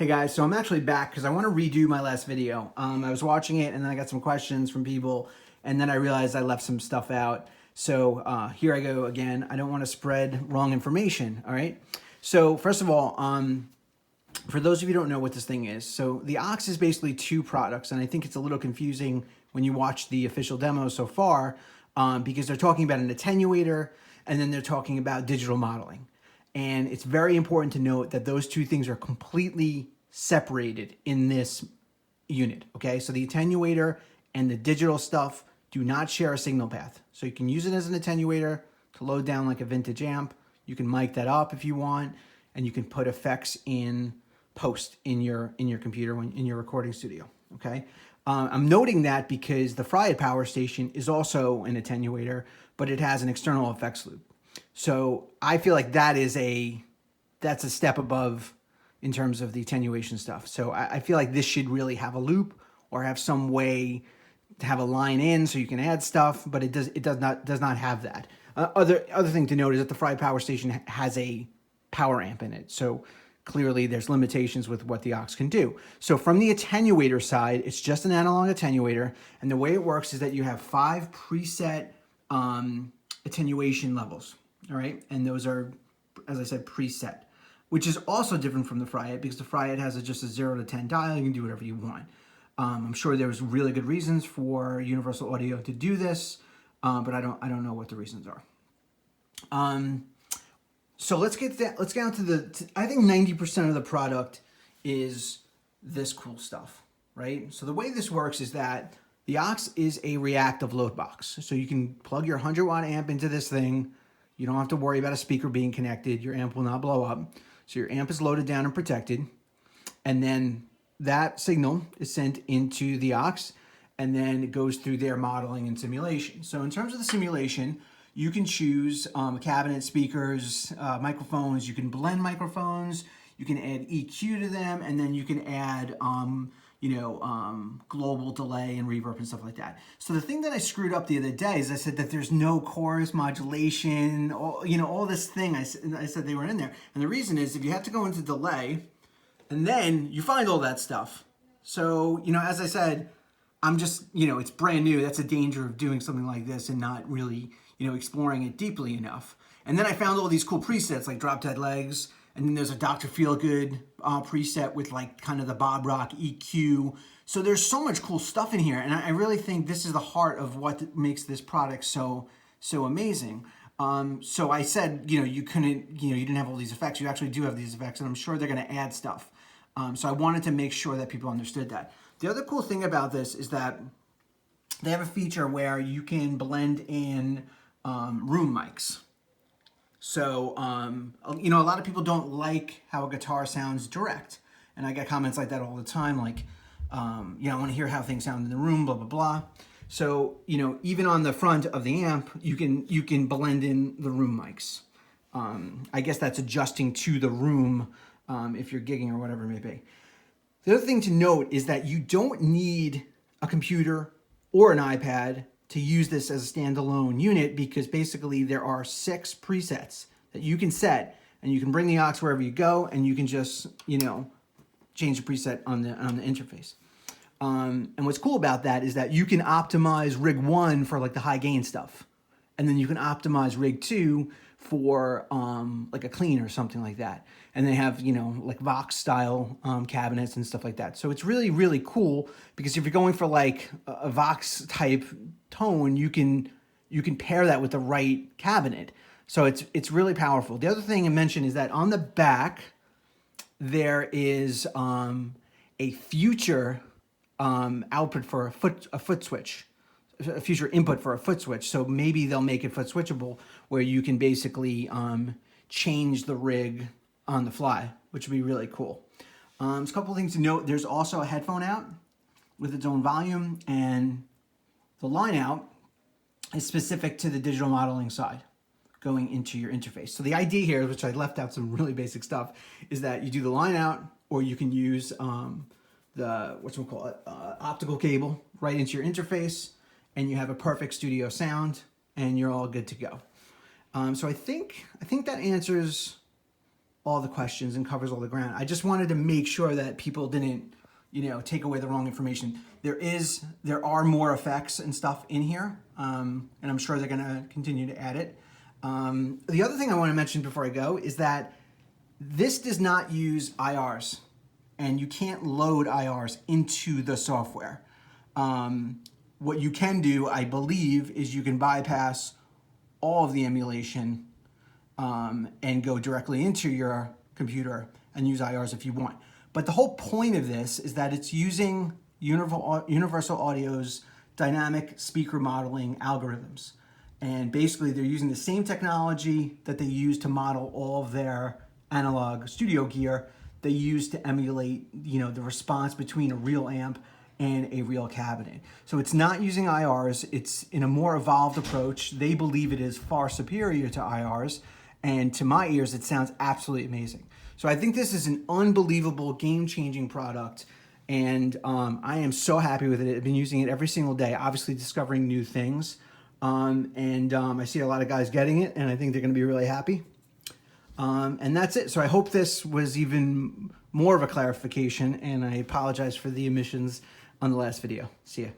Hey guys, so I'm actually back because I want to redo my last video. I was watching it and then I got some questions from people and then I realized I left some stuff out. So here I go again. I don't want to spread wrong information, all right? So first of all, for those of you who don't know what this thing is, so the Ox is basically two products, and I think it's a little confusing when you watch the official demo so far because they're talking about an attenuator and then they're talking about digital modeling. And it's very important to note that those two things are completely separated in this unit, okay? So the attenuator and the digital stuff do not share a signal path. So you can use it as an attenuator to load down like a vintage amp. You can mic that up if you want, and you can put effects in post in your computer when in your recording studio, okay? I'm noting that because the Fryed power station is also an attenuator, but it has an external effects loop. So I feel like that's a step above in terms of the attenuation stuff. So I feel like this should really have a loop or have some way to have a line in so you can add stuff, but it does not have that. Other thing to note is that the Fryed power station has a power amp in it. So clearly there's limitations with what the Ox can do. So from the attenuator side, it's just an analog attenuator. And the way it works is that you have 5 preset attenuation levels. All right, and those are, as I said, preset, which is also different from the Fryed because the Fryed has just a 0 to 10 dial. You can do whatever you want. I'm sure there's really good reasons for Universal Audio to do this, but I don't know what the reasons are. So let's get down to I think 90% of the product is this cool stuff, right? So the way this works is that the Ox is a reactive load box. So you can plug your 100-watt amp into this thing. You don't have to worry about a speaker being connected. Your amp will not blow up. So your amp is loaded down and protected. And then that signal is sent into the Ox, and then it goes through their modeling and simulation. So in terms of the simulation, you can choose cabinet speakers, microphones. You can blend microphones. You can add EQ to them, and then you can add global delay and reverb and stuff like that. So the thing that I screwed up the other day is I said that there's no chorus modulation, all this thing. I said they were in there. And the reason is if you have to go into delay and then you find all that stuff. So, as I said, I'm just, it's brand new. That's a danger of doing something like this and not really, exploring it deeply enough. And then I found all these cool presets like Drop Dead Legs. And then there's a Dr. Feelgood preset with like kind of the Bob Rock EQ. So there's so much cool stuff in here. And I really think this is the heart of what makes this product so amazing. So I said, you didn't have all these effects. You actually do have these effects, and I'm sure they're going to add stuff. So I wanted to make sure that people understood that. The other cool thing about this is that they have a feature where you can blend in room mics. So, a lot of people don't like how a guitar sounds direct. And I get comments like that all the time, like, I want to hear how things sound in the room, blah, blah, blah. So, even on the front of the amp, you can blend in the room mics. I guess that's adjusting to the room if you're gigging or whatever it may be. The other thing to note is that you don't need a computer or an iPad to use this as a standalone unit because basically there are 6 presets that you can set, and you can bring the Aux wherever you go, and you can just, change the preset on the interface. And what's cool about that is that you can optimize rig 1 for like the high gain stuff, and then you can optimize rig 2 for like a clean or something like that. And they have, like Vox style cabinets and stuff like that. So it's really, really cool because if you're going for like a Vox type tone, you can pair that with the right cabinet. So it's really powerful. The other thing I mentioned is that on the back, there is a future output for a foot switch. A future input for a foot switch. So maybe they'll make it foot switchable where you can basically change the rig on the fly, which would be really cool. There's a couple of things to note. There's also a headphone out with its own volume, and the line out is specific to the digital modeling side going into your interface. So the idea here, which I left out some really basic stuff, is that you do the line out, or you can use the optical cable right into your interface, and you have a perfect studio sound, and you're all good to go. So I think that answers all the questions and covers all the ground. I just wanted to make sure that people didn't, take away the wrong information. There are more effects and stuff in here, and I'm sure they're gonna continue to add it. The other thing I want to mention before I go is that this does not use IRs, and you can't load IRs into the software. What you can do, I believe, is you can bypass all of the emulation and go directly into your computer and use IRs if you want. But the whole point of this is that it's using Universal Audio's dynamic speaker modeling algorithms. And basically they're using the same technology that they use to model all of their analog studio gear. They use to emulate, the response between a real amp and a real cabinet. So it's not using IRs, it's in a more evolved approach. They believe it is far superior to IRs, and to my ears, it sounds absolutely amazing. So I think this is an unbelievable, game-changing product, and I am so happy with it. I've been using it every single day, obviously discovering new things, and I see a lot of guys getting it, and I think they're gonna be really happy. And that's it. So I hope this was even more of a clarification, and I apologize for the omissions on the last video. See ya.